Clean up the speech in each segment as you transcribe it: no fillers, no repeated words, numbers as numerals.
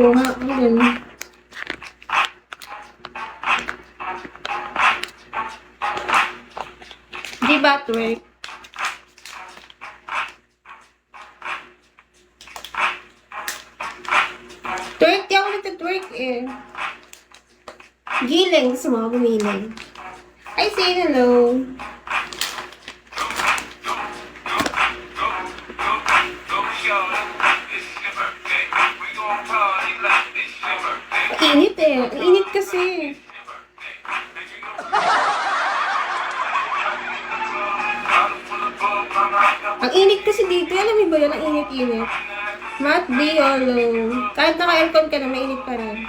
kumuha. Ayun. Di ba twerk? Twerk, di ako nagtitwerk eh. Giling, gusto mo gumiling. I say hello. Init eh. Ang init kasi. Ang init kasi dito. Alam mo ba yun? Ang init-init. Matt B. Olo. Kahit naka-aircon ka na, mainit pa rin.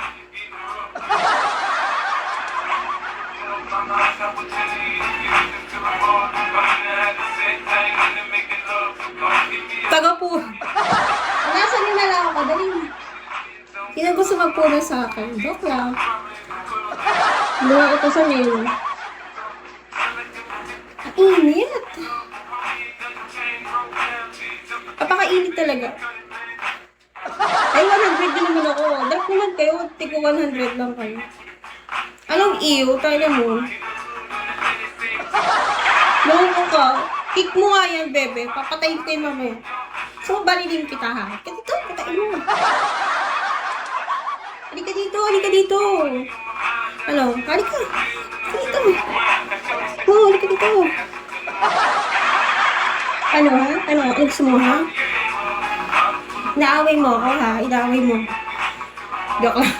Taga po. Nasaan yung nalaw ako? Dali. Sino gusto magpuno sa akin? Joke lang. Buha ko sa menu. Ang init. Napaka-init talaga. Ay, 100 din naman ako. Dark naman kayo. Tigko 100 lang kayo. Anong iyo? Tayo mo. Loko ka. Kick mo nga yan, bebe. Papatayin ko yung mamaya. So, balilin kita, ha? Dito, patayin mo. Halika dito, halika dito. Ano? Halika. Halika dito. Oh, halika dito. Ano, ha? Ano? Ano gusto mo, ha? Inaaway mo ako, ha? Inaaway mo. Joke lang.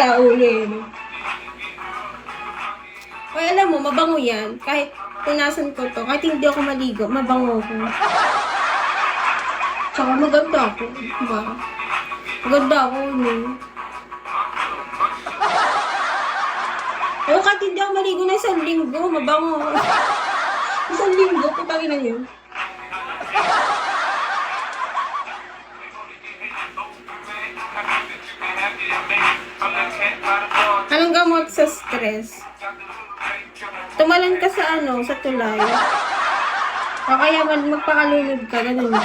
Kaulin. Ay, alam mo, mabango yan. Kahit punasan ko to, kahit hindi ako maligo, mabango ko. Tsaka maganda ako. Diba? Maganda ako, no? Pero kahit hindi ako maligo na 1 linggo, mabango ako. 1 linggo, putangin na yun. Anong gamot sa stress? Tumalan ka sa ano, sa tulay. O kaya magpakalunod ka, ganun.